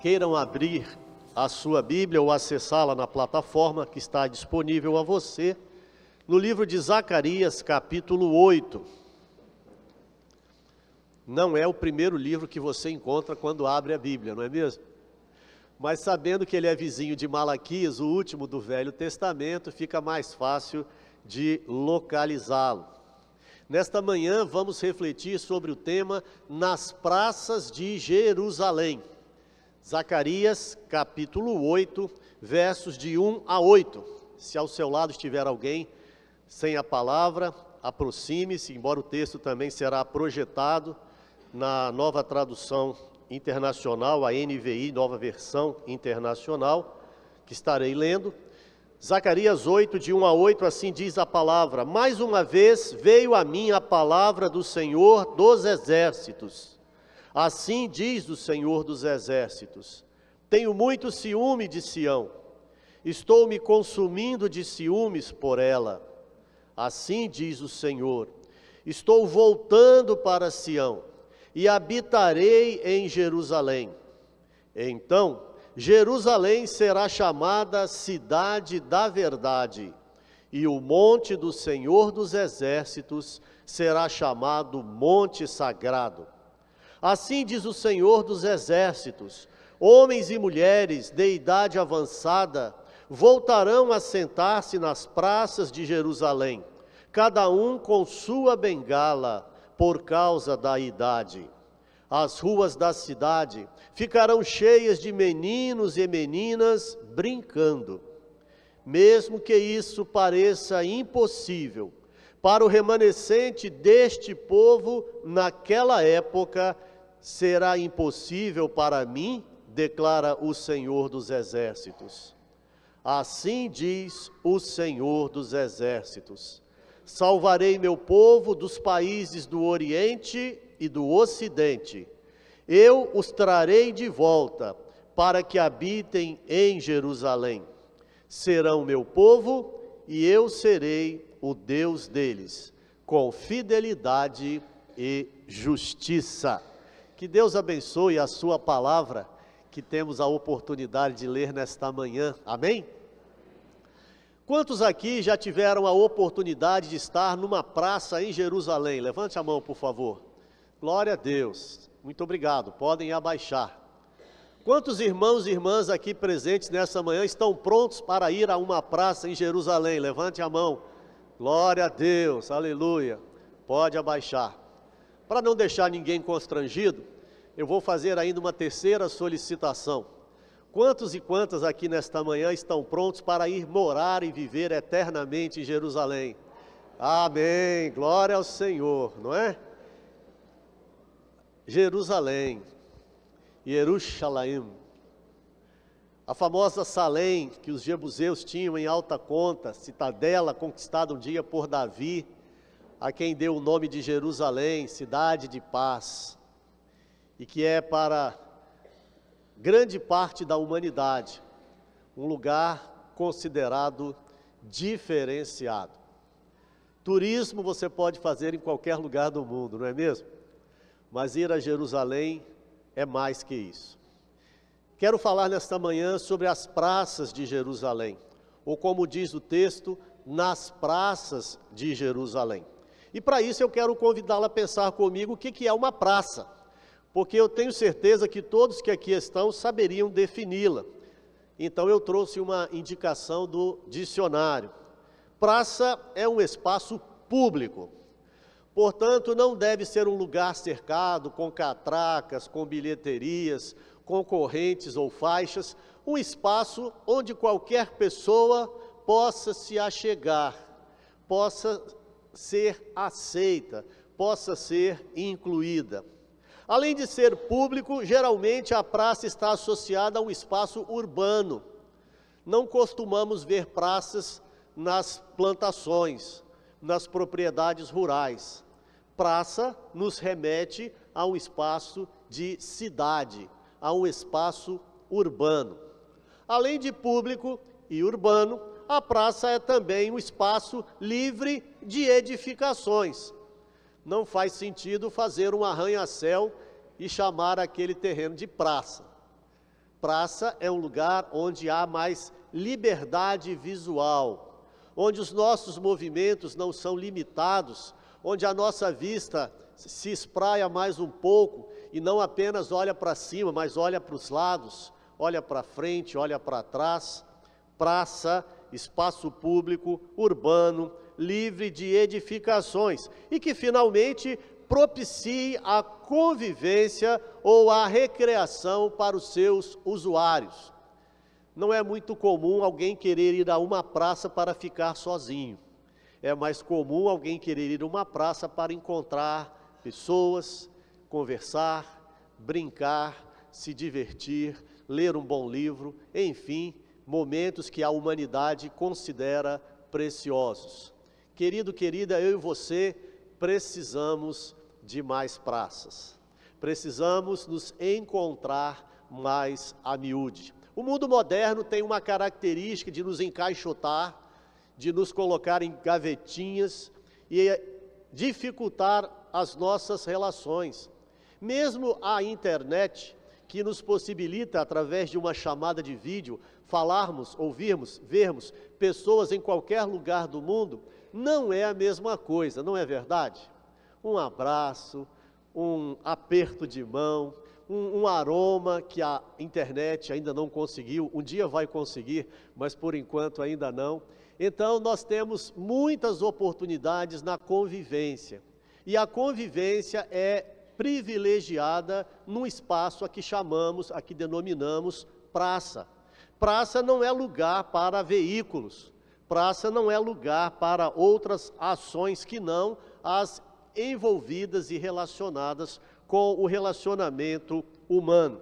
queiram abrir a sua Bíblia ou acessá-la na plataforma que está disponível a você, no livro de Zacarias, capítulo 8. Não é o primeiro livro que você encontra quando abre a Bíblia, não é mesmo? Mas sabendo que ele é vizinho de Malaquias, o último do Velho Testamento, fica mais fácil de localizá-lo. Nesta manhã vamos refletir sobre o tema Nas Praças de Jerusalém. Zacarias, capítulo 8, versos de 1 a 8. Se ao seu lado estiver alguém sem a palavra, aproxime-se, embora o texto também será projetado na nova tradução internacional, a NVI, nova versão internacional, que estarei lendo. Zacarias 8, de 1 a 8, assim diz a palavra: Mais uma vez veio a mim a palavra do Senhor dos Exércitos. Assim diz o Senhor dos Exércitos: Tenho muito ciúme de Sião, estou me consumindo de ciúmes por ela. Assim diz o Senhor: Estou voltando para Sião e habitarei em Jerusalém. Então Jerusalém será chamada Cidade da Verdade, e o monte do Senhor dos Exércitos será chamado Monte Sagrado. Assim diz o Senhor dos Exércitos: Homens e mulheres de idade avançada voltarão a sentar-se nas praças de Jerusalém, cada um com sua bengala, por causa da idade. As ruas da cidade ficarão cheias de meninos e meninas brincando. Mesmo que isso pareça impossível para o remanescente deste povo naquela época, será impossível para mim, declara o Senhor dos Exércitos. Assim diz o Senhor dos Exércitos: Salvarei meu povo dos países do Oriente e do Ocidente. Eu os trarei de volta para que habitem em Jerusalém. Serão meu povo e eu serei o Deus deles, com fidelidade e justiça. Que Deus abençoe a sua palavra, que temos a oportunidade de ler nesta manhã. Amém? Quantos aqui já tiveram a oportunidade de estar numa praça em Jerusalém? Levante a mão, por favor. Glória a Deus. Muito obrigado. Podem abaixar. Quantos irmãos e irmãs aqui presentes nessa manhã estão prontos para ir a uma praça em Jerusalém? Levante a mão. Glória a Deus. Aleluia. Pode abaixar. Para não deixar ninguém constrangido, eu vou fazer ainda uma terceira solicitação. Quantos e quantas aqui nesta manhã estão prontos para ir morar e viver eternamente em Jerusalém? Amém, glória ao Senhor, não é? Jerusalém, Jerusalém, a famosa Salém que os jebuseus tinham em alta conta, citadela conquistada um dia por Davi, a quem deu o nome de Jerusalém, cidade de paz, e que é para grande parte da humanidade um lugar considerado diferenciado. Turismo você pode fazer em qualquer lugar do mundo, não é mesmo? Mas ir a Jerusalém é mais que isso. Quero falar nesta manhã sobre as praças de Jerusalém, ou como diz o texto, nas praças de Jerusalém. E para isso eu quero convidá-la a pensar comigo o que é uma praça, porque eu tenho certeza que todos que aqui estão saberiam defini-la. Então eu trouxe uma indicação do dicionário. Praça é um espaço público, portanto não deve ser um lugar cercado com catracas, com bilheterias, com correntes ou faixas, um espaço onde qualquer pessoa possa se achegar, possa ser aceita, possa ser incluída. Além de ser público, geralmente a praça está associada a um espaço urbano. Não costumamos ver praças nas plantações, nas propriedades rurais. Praça nos remete a um espaço de cidade, a um espaço urbano. Além de público e urbano, a praça é também um espaço livre de edificações. Não faz sentido fazer um arranha-céu e chamar aquele terreno de praça. Praça é um lugar onde há mais liberdade visual, onde os nossos movimentos não são limitados, onde a nossa vista se espraia mais um pouco e não apenas olha para cima, mas olha para os lados, olha para frente, olha para trás. Praça, espaço público, urbano, livre de edificações e que finalmente propicie a convivência ou a recreação para os seus usuários. Não é muito comum alguém querer ir a uma praça para ficar sozinho. É mais comum alguém querer ir a uma praça para encontrar pessoas, conversar, brincar, se divertir, ler um bom livro, enfim, momentos que a humanidade considera preciosos. Querido, querida, eu e você precisamos de mais praças. Precisamos nos encontrar mais a miúde. O mundo moderno tem uma característica de nos encaixotar, de nos colocar em gavetinhas e dificultar as nossas relações. Mesmo a internet, que nos possibilita, através de uma chamada de vídeo, falarmos, ouvirmos, vermos pessoas em qualquer lugar do mundo, não é a mesma coisa, não é verdade? Um abraço, um aperto de mão, um aroma que a internet ainda não conseguiu, um dia vai conseguir, mas por enquanto ainda não. Então nós temos muitas oportunidades na convivência, e a convivência é privilegiada num espaço a que chamamos, a que denominamos praça. Praça não é lugar para veículos, praça não é lugar para outras ações que não as envolvidas e relacionadas com o relacionamento humano.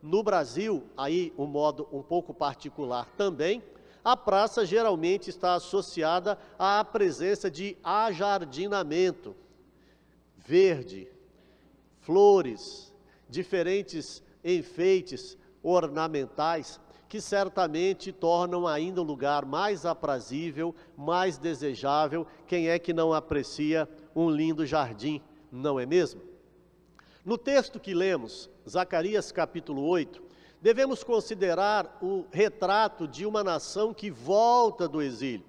No Brasil, aí um modo um pouco particular também, a praça geralmente está associada à presença de ajardinamento, verde, flores, diferentes enfeites ornamentais, que certamente tornam ainda o lugar mais aprazível, mais desejável. Quem é que não aprecia um lindo jardim, não é mesmo? No texto que lemos, Zacarias capítulo 8, devemos considerar o retrato de uma nação que volta do exílio.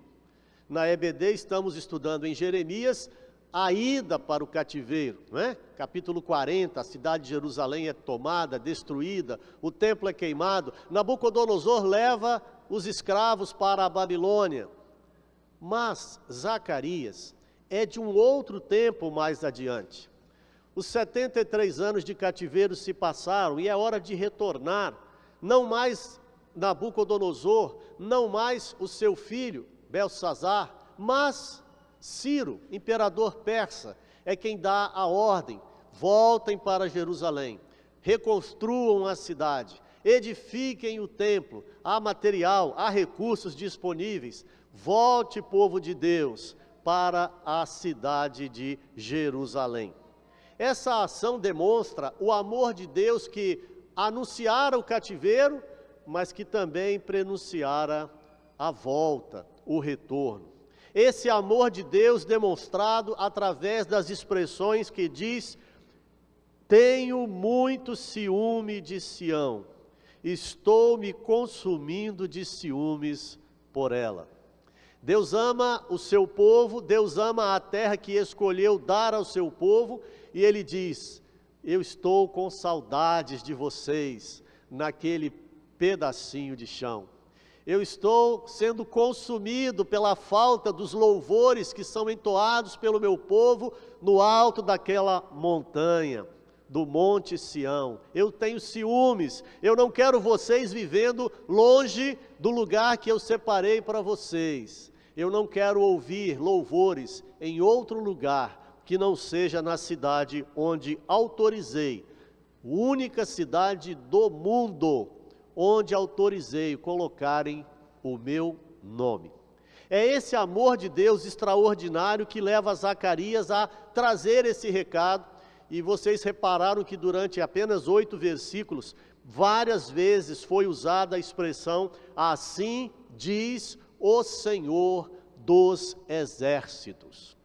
Na EBD estamos estudando em Jeremias a ida para o cativeiro, não é? Capítulo 40, a cidade de Jerusalém é tomada, destruída, o templo é queimado, Nabucodonosor leva os escravos para a Babilônia. Mas Zacarias é de um outro tempo mais adiante. Os 73 anos de cativeiro se passaram e é hora de retornar, não mais Nabucodonosor, não mais o seu filho, Belsazar, mas Ciro, imperador persa, é quem dá a ordem: voltem para Jerusalém, reconstruam a cidade, edifiquem o templo, há material, há recursos disponíveis, volte, povo de Deus, para a cidade de Jerusalém. Essa ação demonstra o amor de Deus que anunciara o cativeiro, mas que também prenunciara a volta, o retorno. Esse amor de Deus demonstrado através das expressões que diz: tenho muito ciúme de Sião, estou me consumindo de ciúmes por ela. Deus ama o seu povo, Deus ama a terra que escolheu dar ao seu povo, e Ele diz: eu estou com saudades de vocês naquele pedacinho de chão. Eu estou sendo consumido pela falta dos louvores que são entoados pelo meu povo no alto daquela montanha, do Monte Sião. Eu tenho ciúmes, eu não quero vocês vivendo longe do lugar que eu separei para vocês. Eu não quero ouvir louvores em outro lugar que não seja na cidade onde autorizei, única cidade do mundo, onde autorizei colocarem o meu nome. É esse amor de Deus extraordinário que leva Zacarias a trazer esse recado, e vocês repararam que durante apenas 8 versículos, várias vezes foi usada a expressão: assim diz o Senhor dos exércitos.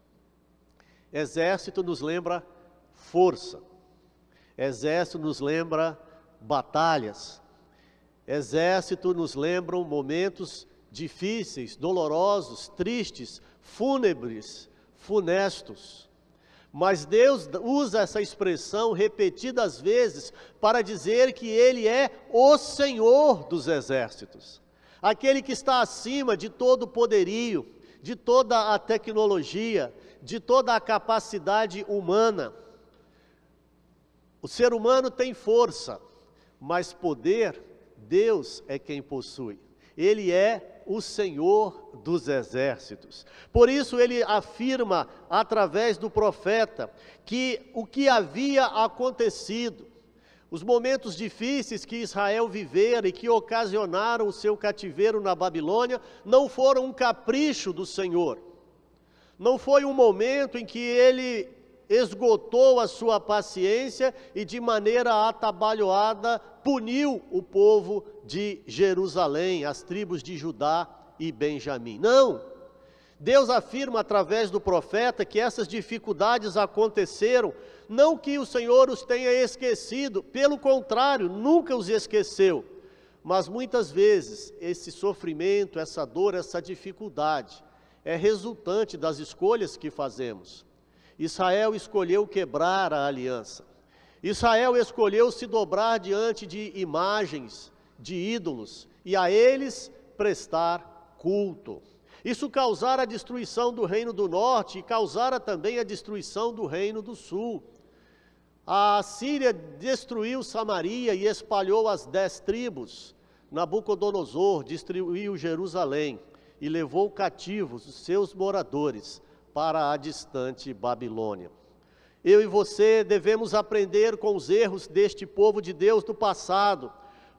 Exército nos lembra força, exército nos lembra batalhas. Exército nos lembram momentos difíceis, dolorosos, tristes, fúnebres, funestos. Mas Deus usa essa expressão repetidas vezes para dizer que Ele é o Senhor dos exércitos. Aquele que está acima de todo o poderio, de toda a tecnologia, de toda a capacidade humana. O ser humano tem força, mas poder, Deus é quem possui. Ele é o Senhor dos exércitos. Por isso ele afirma, através do profeta, que o que havia acontecido, os momentos difíceis que Israel vivera e que ocasionaram o seu cativeiro na Babilônia, não foram um capricho do Senhor. Não foi um momento em que ele esgotou a sua paciência e de maneira atabalhoada puniu o povo de Jerusalém, as tribos de Judá e Benjamim. Não! Deus afirma através do profeta que essas dificuldades aconteceram, não que o Senhor os tenha esquecido, pelo contrário, nunca os esqueceu. Mas muitas vezes esse sofrimento, essa dor, essa dificuldade é resultante das escolhas que fazemos. Israel escolheu quebrar a aliança. Israel escolheu se dobrar diante de imagens, de ídolos, e a eles prestar culto. Isso causara a destruição do reino do norte e causara também a destruição do reino do sul. A Síria destruiu Samaria e espalhou as 10 tribos. Nabucodonosor destruiu Jerusalém e levou cativos os seus moradores para a distante Babilônia. Eu e você devemos aprender com os erros deste povo de Deus do passado,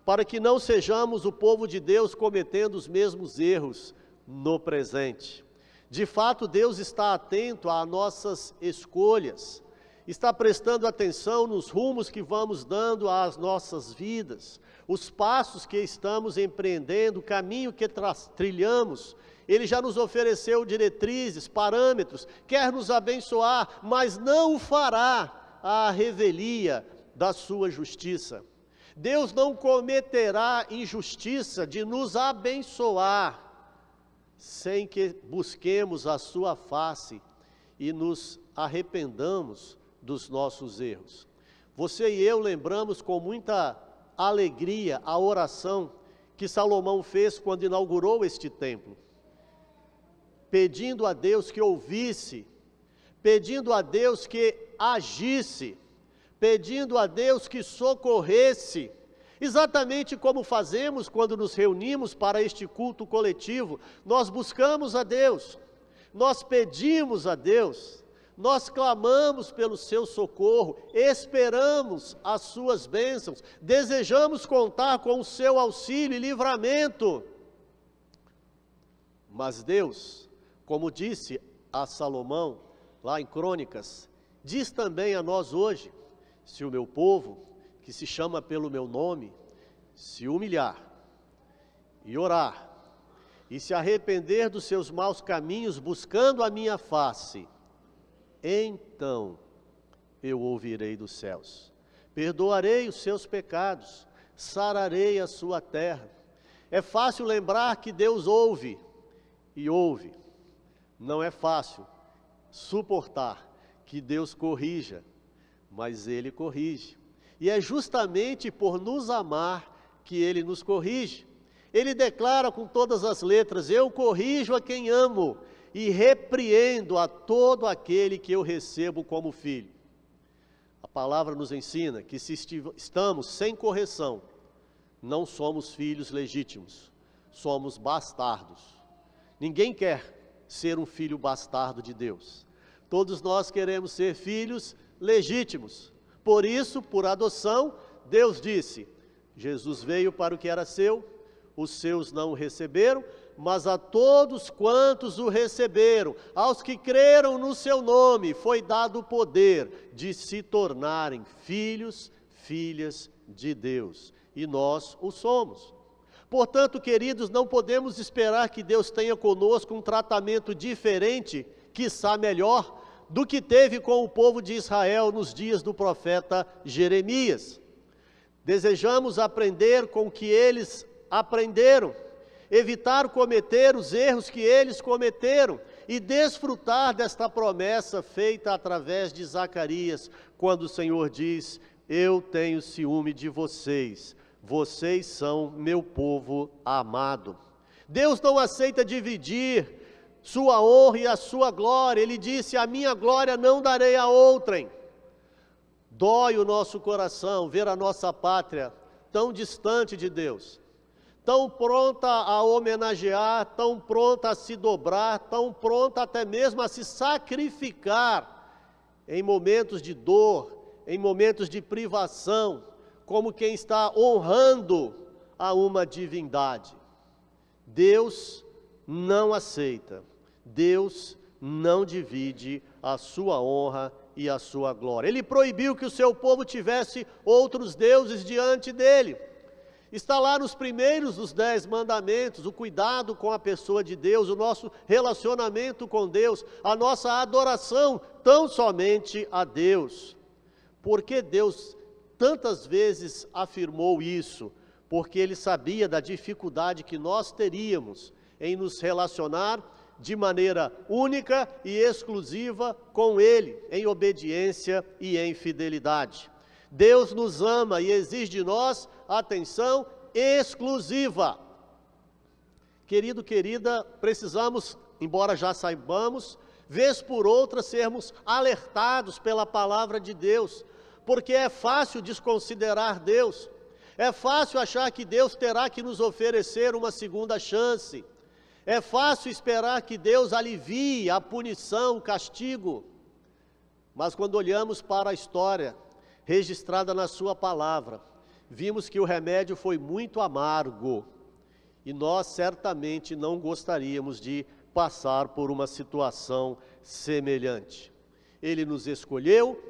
para que não sejamos o povo de Deus cometendo os mesmos erros no presente. De fato, Deus está atento às nossas escolhas, está prestando atenção nos rumos que vamos dando às nossas vidas, os passos que estamos empreendendo, o caminho que trilhamos. Ele já nos ofereceu diretrizes, parâmetros, quer nos abençoar, mas não o fará à revelia da sua justiça. Deus não cometerá injustiça de nos abençoar, sem que busquemos a sua face e nos arrependamos dos nossos erros. Você e eu lembramos com muita alegria a oração que Salomão fez quando inaugurou este templo, pedindo a Deus que ouvisse, pedindo a Deus que agisse, pedindo a Deus que socorresse, exatamente como fazemos quando nos reunimos para este culto coletivo. Nós buscamos a Deus, nós pedimos a Deus, nós clamamos pelo seu socorro, esperamos as suas bênçãos, desejamos contar com o seu auxílio e livramento. Mas Deus, como disse a Salomão, lá em Crônicas, diz também a nós hoje: se o meu povo, que se chama pelo meu nome, se humilhar e orar, e se arrepender dos seus maus caminhos, buscando a minha face, então eu ouvirei dos céus, perdoarei os seus pecados, sararei a sua terra. É fácil lembrar que Deus ouve, e ouve. Não é fácil suportar que Deus corrija, mas Ele corrige. E é justamente por nos amar que Ele nos corrige. Ele declara com todas as letras: eu corrijo a quem amo e repreendo a todo aquele que eu recebo como filho. A palavra nos ensina que se estamos sem correção, não somos filhos legítimos, somos bastardos. Ninguém quer ser um filho bastardo de Deus. Todos nós queremos ser filhos legítimos. Por isso, por adoção, Deus disse: Jesus veio para o que era seu, os seus não o receberam, mas a todos quantos o receberam, aos que creram no seu nome, foi dado o poder de se tornarem filhos, filhas de Deus. E nós o somos. Portanto, queridos, não podemos esperar que Deus tenha conosco um tratamento diferente, quiçá melhor, do que teve com o povo de Israel nos dias do profeta Jeremias. Desejamos aprender com o que eles aprenderam, evitar cometer os erros que eles cometeram e desfrutar desta promessa feita através de Zacarias, quando o Senhor diz: eu tenho ciúme de vocês, vocês são meu povo amado. Deus não aceita dividir sua honra e a sua glória. Ele disse: a minha glória não darei a outrem. Dói o nosso coração ver a nossa pátria tão distante de Deus, tão pronta a homenagear, tão pronta a se dobrar, tão pronta até mesmo a se sacrificar em momentos de dor, em momentos de privação, como quem está honrando a uma divindade. Deus não aceita, Deus não divide a sua honra e a sua glória. Ele proibiu que o seu povo tivesse outros deuses diante dele. Está lá nos primeiros dos 10 mandamentos, o cuidado com a pessoa de Deus, o nosso relacionamento com Deus, a nossa adoração tão somente a Deus. Por que Deus tantas vezes afirmou isso? Porque Ele sabia da dificuldade que nós teríamos em nos relacionar de maneira única e exclusiva com Ele, em obediência e em fidelidade. Deus nos ama e exige de nós atenção exclusiva. Querido, querida, precisamos, embora já saibamos, vez por outra sermos alertados pela palavra de Deus, porque é fácil desconsiderar Deus, é fácil achar que Deus terá que nos oferecer uma segunda chance, é fácil esperar que Deus alivie a punição, o castigo, mas quando olhamos para a história registrada na sua palavra, vimos que o remédio foi muito amargo, e nós certamente não gostaríamos de passar por uma situação semelhante. Ele nos escolheu,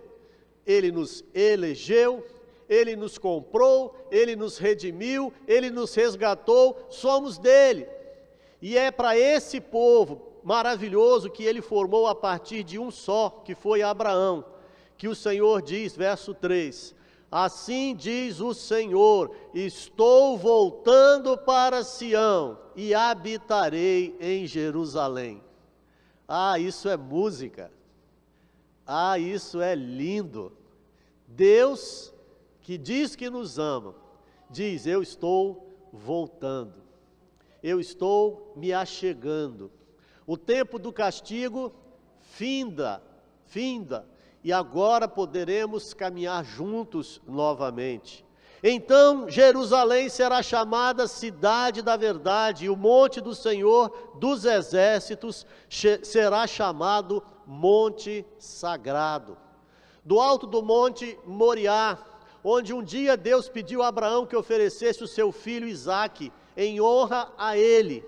Ele nos elegeu, Ele nos comprou, Ele nos redimiu, Ele nos resgatou, somos dele. E é para esse povo maravilhoso que Ele formou a partir de um só, que foi Abraão, que o Senhor diz, verso 3, assim diz o Senhor, estou voltando para Sião e habitarei em Jerusalém. Ah, isso é música. Ah, isso é lindo. Deus, que diz que nos ama, diz, eu estou voltando. Eu estou me achegando. O tempo do castigo finda, e agora poderemos caminhar juntos novamente. Então Jerusalém será chamada Cidade da Verdade, e o monte do Senhor dos Exércitos será chamado Monte Sagrado. Do alto do monte Moriá, onde um dia Deus pediu a Abraão que oferecesse o seu filho Isaque, em honra a Ele,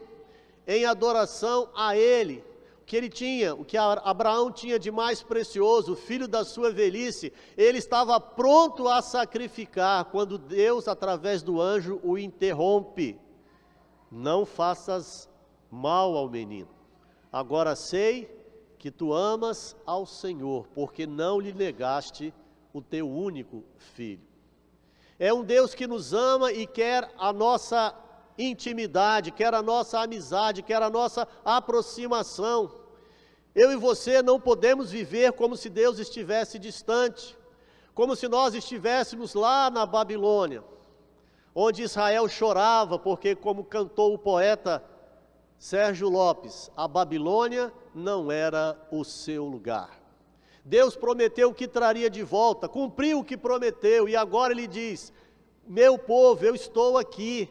em adoração a Ele, o que Abraão tinha de mais precioso, o filho da sua velhice, ele estava pronto a sacrificar, quando Deus, através do anjo, o interrompe. Não faças mal ao menino. Agora sei que tu amas ao Senhor, porque não lhe negaste o teu único filho. É um Deus que nos ama e quer a nossa intimidade, quer a nossa amizade, quer a nossa aproximação. Eu e você não podemos viver como se Deus estivesse distante, como se nós estivéssemos lá na Babilônia, onde Israel chorava, porque, como cantou o poeta Sérgio Lopes, a Babilônia não era o seu lugar. Deus prometeu que traria de volta, cumpriu o que prometeu, e agora Ele diz, meu povo, eu estou aqui,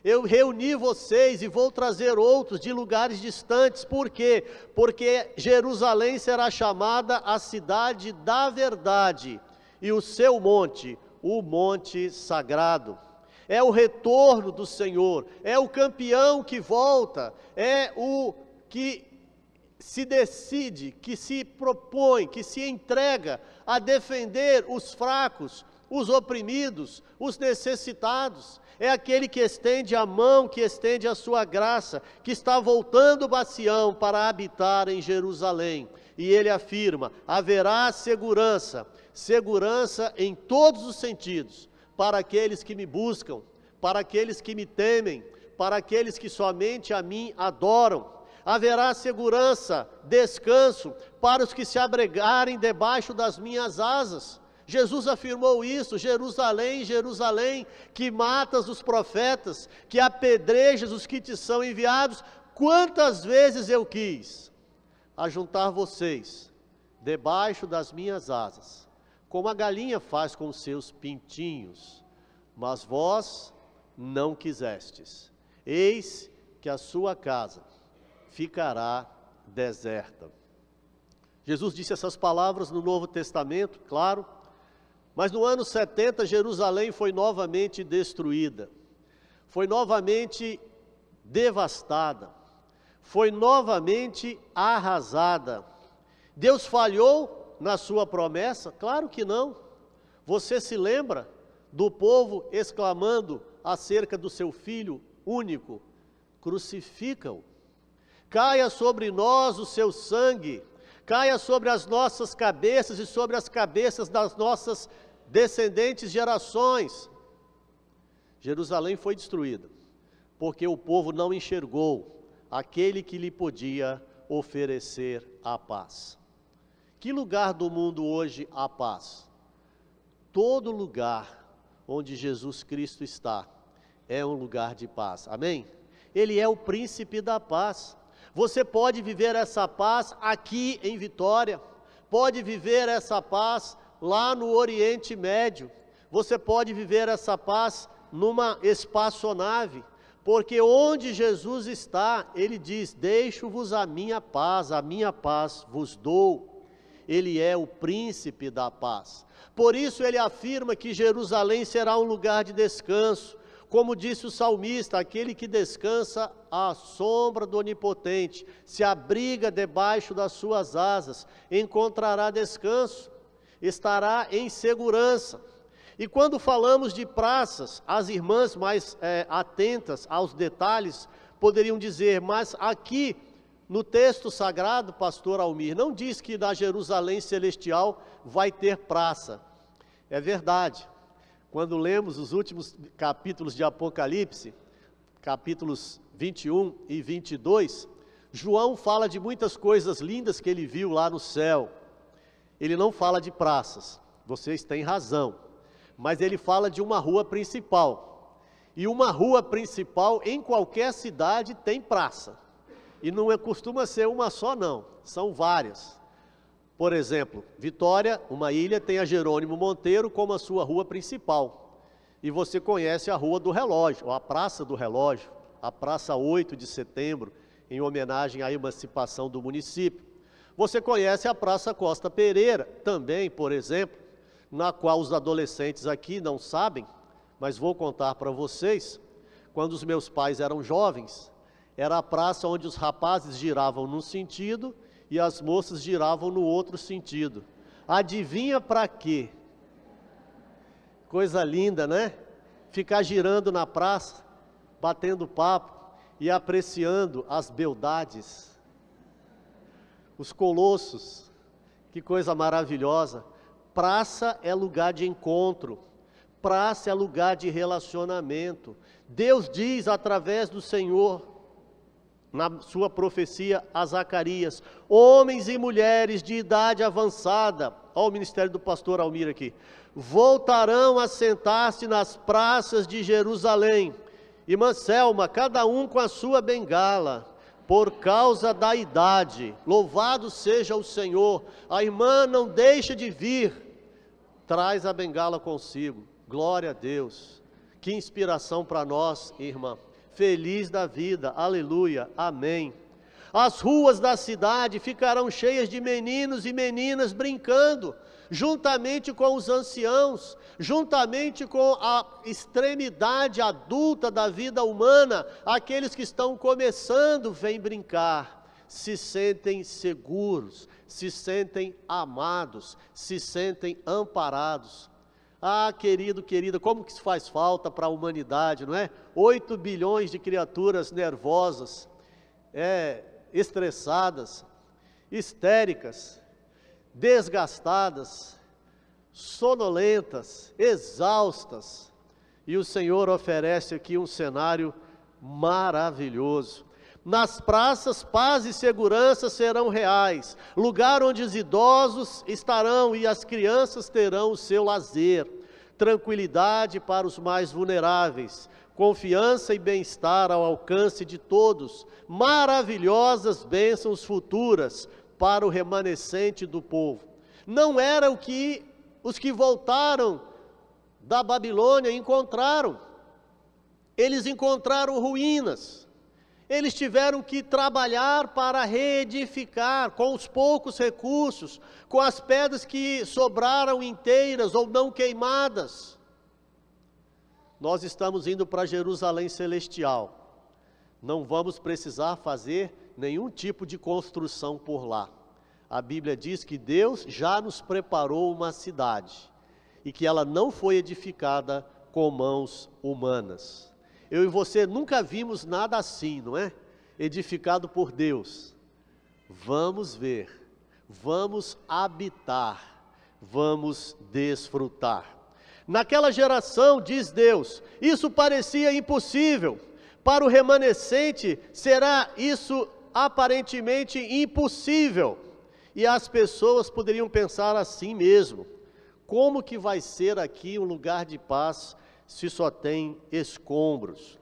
eu reuni vocês e vou trazer outros de lugares distantes. Por quê? Porque Jerusalém será chamada a Cidade da Verdade, e o seu monte, o Monte Sagrado. É o retorno do Senhor, é o campeão que volta, é o que se decide, que se propõe, que se entrega a defender os fracos, os oprimidos, os necessitados. É aquele que estende a mão, que estende a sua graça, que está voltando a Sião para habitar em Jerusalém. E ele afirma, haverá segurança em todos os sentidos, para aqueles que me buscam, para aqueles que me temem, para aqueles que somente a mim adoram. Haverá segurança, descanso para os que se abrigarem debaixo das minhas asas. Jesus afirmou isso: Jerusalém, Jerusalém, que matas os profetas, que apedrejas os que te são enviados, quantas vezes eu quis ajuntar vocês debaixo das minhas asas, como a galinha faz com os seus pintinhos, mas vós não quisestes. Eis que a sua casa ficará deserta. Jesus disse essas palavras no Novo Testamento, claro, mas no ano 70 Jerusalém foi novamente destruída, foi novamente devastada, foi novamente arrasada. Deus falhou na sua promessa? Claro que não. Você se lembra do povo exclamando acerca do seu filho único: crucifica-o, caia sobre nós o seu sangue, caia sobre as nossas cabeças e sobre as cabeças das nossas descendentes gerações. Jerusalém foi destruída, porque o povo não enxergou aquele que lhe podia oferecer a paz. Que lugar do mundo hoje há paz? Todo lugar onde Jesus Cristo está é um lugar de paz, amém? Ele é o príncipe da paz. Você pode viver essa paz aqui em Vitória, pode viver essa paz lá no Oriente Médio, você pode viver essa paz numa espaçonave, porque onde Jesus está, Ele diz: deixo-vos a minha paz vos dou. Ele é o príncipe da paz. Por isso Ele afirma que Jerusalém será um lugar de descanso. Como disse o salmista: aquele que descansa à sombra do Onipotente, se abriga debaixo das suas asas, encontrará descanso, estará em segurança. E quando falamos de praças, as irmãs mais atentas aos detalhes poderiam dizer: mas aqui no texto sagrado, pastor Almir, não diz que na Jerusalém celestial vai ter praça. É verdade. Quando lemos os últimos capítulos de Apocalipse, capítulos 21 e 22, João fala de muitas coisas lindas que ele viu lá no céu. Ele não fala de praças, vocês têm razão, mas ele fala de uma rua principal. E uma rua principal em qualquer cidade tem praça. E não costuma ser uma só não, são várias. Por exemplo, Vitória, uma ilha, tem a Jerônimo Monteiro como a sua rua principal. E você conhece a Rua do Relógio, ou a Praça do Relógio, a Praça 8 de Setembro, em homenagem à emancipação do município. Você conhece a Praça Costa Pereira, também, por exemplo, na qual os adolescentes aqui não sabem, mas vou contar para vocês. Quando os meus pais eram jovens, era a praça onde os rapazes giravam num sentido e as moças giravam no outro sentido. Adivinha para quê? Coisa linda, né? Ficar girando na praça, batendo papo e apreciando as beldades, os colossos. Que coisa maravilhosa. Praça é lugar de encontro, praça é lugar de relacionamento. Deus diz através do Senhor, na sua profecia a Zacarias: homens e mulheres de idade avançada, olha o ministério do pastor Almir aqui, voltarão a sentar-se nas praças de Jerusalém. Irmã Selma, cada um com a sua bengala, por causa da idade. Louvado seja o Senhor. A irmã não deixa de vir, traz a bengala consigo. Glória a Deus. Que inspiração para nós, irmã. Feliz da vida, aleluia, amém. As ruas da cidade ficarão cheias de meninos e meninas brincando, juntamente com os anciãos, juntamente com a extremidade adulta da vida humana. Aqueles que estão começando vêm brincar, se sentem seguros, se sentem amados, se sentem amparados. Ah, querido, querida, como que isso faz falta para a humanidade, não é? 8 bilhões de criaturas nervosas, estressadas, histéricas, desgastadas, sonolentas, exaustas. E o Senhor oferece aqui um cenário maravilhoso. Nas praças, paz e segurança serão reais, lugar onde os idosos estarão e as crianças terão o seu lazer, tranquilidade para os mais vulneráveis, confiança e bem-estar ao alcance de todos, maravilhosas bênçãos futuras para o remanescente do povo. Não era o que os que voltaram da Babilônia encontraram. Eles encontraram ruínas. Eles tiveram que trabalhar para reedificar com os poucos recursos, com as pedras que sobraram inteiras ou não queimadas. Nós estamos indo para Jerusalém Celestial. Não vamos precisar fazer nenhum tipo de construção por lá. A Bíblia diz que Deus já nos preparou uma cidade e que ela não foi edificada com mãos humanas. Eu e você nunca vimos nada assim, não é? Edificado por Deus. Vamos ver, vamos habitar, vamos desfrutar. Naquela geração, diz Deus, isso parecia impossível. Para o remanescente, será isso aparentemente impossível. E as pessoas poderiam pensar assim mesmo: como que vai ser aqui um lugar de paz se só tem escombros?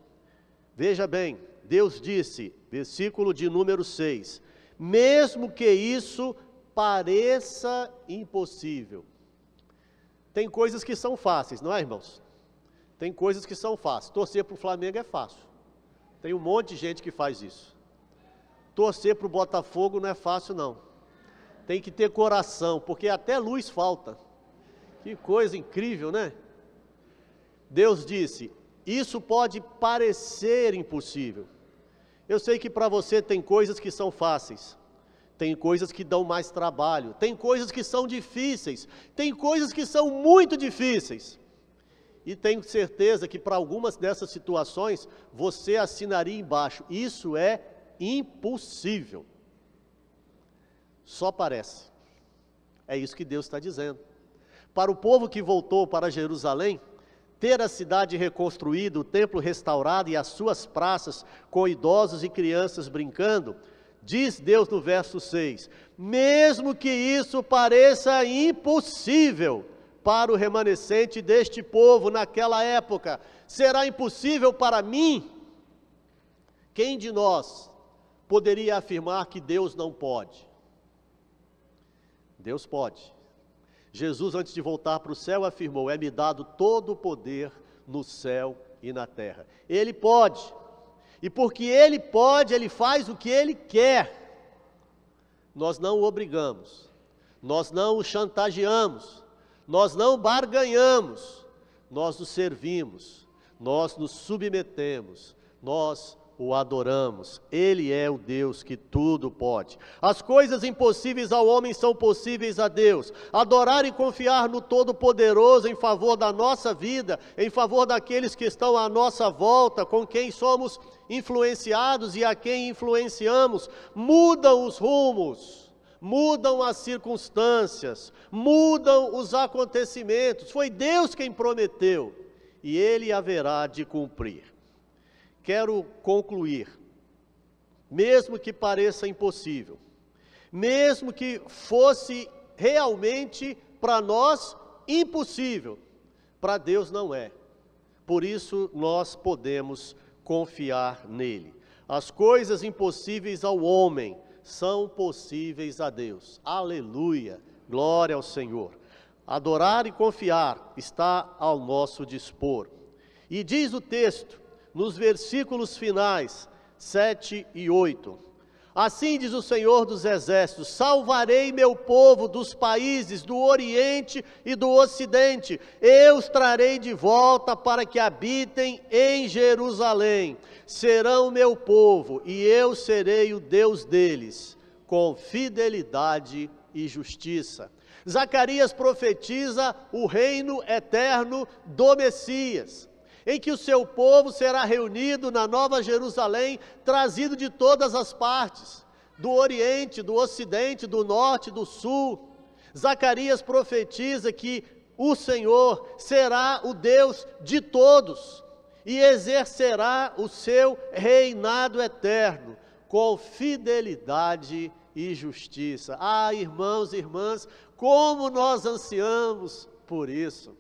Veja bem, Deus disse, versículo de número 6, mesmo que isso pareça impossível. Tem coisas que são fáceis, não é, irmãos? Tem coisas que são fáceis. Torcer para o Flamengo é fácil. Tem um monte de gente que faz isso. Torcer para o Botafogo não é fácil, não. Tem que ter coração, porque até luz falta. Que coisa incrível, né? Deus disse, isso pode parecer impossível. Eu sei que para você tem coisas que são fáceis. Tem coisas que dão mais trabalho. Tem coisas que são difíceis. Tem coisas que são muito difíceis. E tenho certeza que para algumas dessas situações, você assinaria embaixo: isso é impossível. Só parece. É isso que Deus está dizendo. Para o povo que voltou para Jerusalém, ter a cidade reconstruída, o templo restaurado e as suas praças com idosos e crianças brincando, diz Deus no verso 6, mesmo que isso pareça impossível para o remanescente deste povo naquela época, será impossível para mim? Quem de nós poderia afirmar que Deus não pode? Deus pode. Jesus, antes de voltar para o céu, afirmou, é-me dado todo o poder no céu e na terra. Ele pode. E porque Ele pode, Ele faz o que Ele quer. Nós não o obrigamos, nós não o chantageamos, nós não barganhamos, nós o servimos, nós nos submetemos, nós o adoramos. Ele é o Deus que tudo pode. As coisas impossíveis ao homem são possíveis a Deus. Adorar e confiar no Todo-Poderoso em favor da nossa vida, em favor daqueles que estão à nossa volta, com quem somos influenciados e a quem influenciamos, mudam os rumos, mudam as circunstâncias, mudam os acontecimentos. Foi Deus quem prometeu e Ele haverá de cumprir. Quero concluir, mesmo que pareça impossível, mesmo que fosse realmente para nós impossível, para Deus não é. Por isso nós podemos confiar nele. As coisas impossíveis ao homem são possíveis a Deus. Aleluia, glória ao Senhor. Adorar e confiar está ao nosso dispor. E diz o texto, nos versículos finais, 7 e 8. Assim diz o Senhor dos Exércitos, salvarei meu povo dos países do Oriente e do Ocidente, eu os trarei de volta para que habitem em Jerusalém, serão meu povo e eu serei o Deus deles, com fidelidade e justiça. Zacarias profetiza o reino eterno do Messias, em que o seu povo será reunido na Nova Jerusalém, trazido de todas as partes, do Oriente, do Ocidente, do Norte, do Sul. Zacarias profetiza que o Senhor será o Deus de todos e exercerá o seu reinado eterno com fidelidade e justiça. Ah, irmãos e irmãs, como nós ansiamos por isso.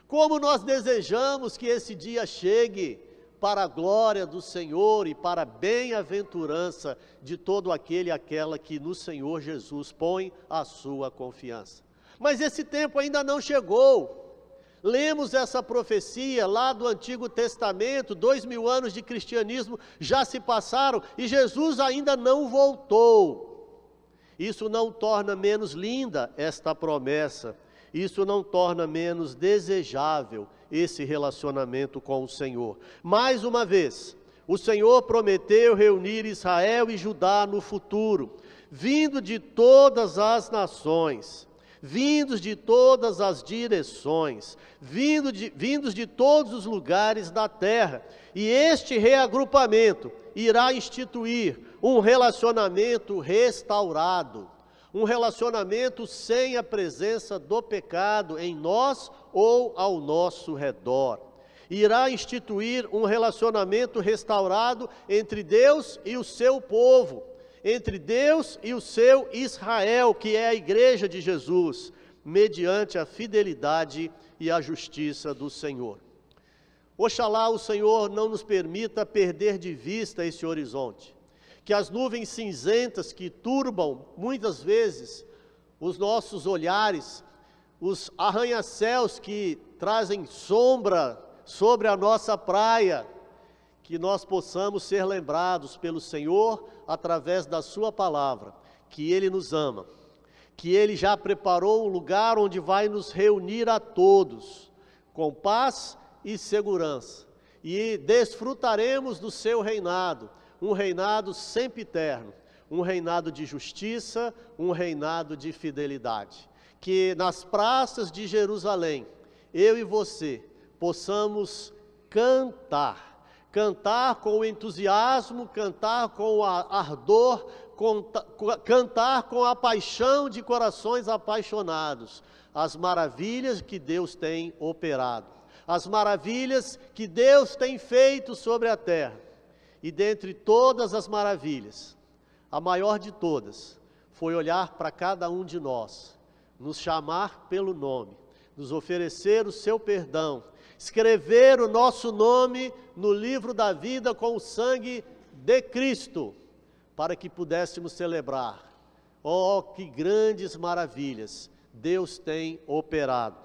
Como nós desejamos que esse dia chegue para a glória do Senhor e para a bem-aventurança de todo aquele e aquela que no Senhor Jesus põe a sua confiança. Mas esse tempo ainda não chegou. Lemos essa profecia lá do Antigo Testamento, 2000 anos de cristianismo já se passaram e Jesus ainda não voltou. Isso não torna menos linda esta promessa, isso não torna menos desejável esse relacionamento com o Senhor. Mais uma vez, o Senhor prometeu reunir Israel e Judá no futuro, vindo de todas as nações, vindos de todas as direções, vindos de todos os lugares da terra. E este reagrupamento irá instituir um relacionamento restaurado, um relacionamento sem a presença do pecado em nós ou ao nosso redor. Irá instituir um relacionamento restaurado entre Deus e o seu povo, entre Deus e o seu Israel, que é a igreja de Jesus, mediante a fidelidade e a justiça do Senhor. Oxalá o Senhor não nos permita perder de vista esse horizonte, que as nuvens cinzentas que turbam muitas vezes os nossos olhares, os arranha-céus que trazem sombra sobre a nossa praia, que nós possamos ser lembrados pelo Senhor através da sua palavra, que Ele nos ama, que Ele já preparou um lugar onde vai nos reunir a todos, com paz e segurança, e desfrutaremos do seu reinado, um reinado sempiterno, um reinado de justiça, um reinado de fidelidade. Que nas praças de Jerusalém, eu e você, possamos cantar com entusiasmo, cantar com ardor, cantar com a paixão de corações apaixonados, as maravilhas que Deus tem operado, as maravilhas que Deus tem feito sobre a terra. E dentre todas as maravilhas, a maior de todas foi olhar para cada um de nós, nos chamar pelo nome, nos oferecer o seu perdão, escrever o nosso nome no livro da vida com o sangue de Cristo, para que pudéssemos celebrar. Oh, que grandes maravilhas Deus tem operado.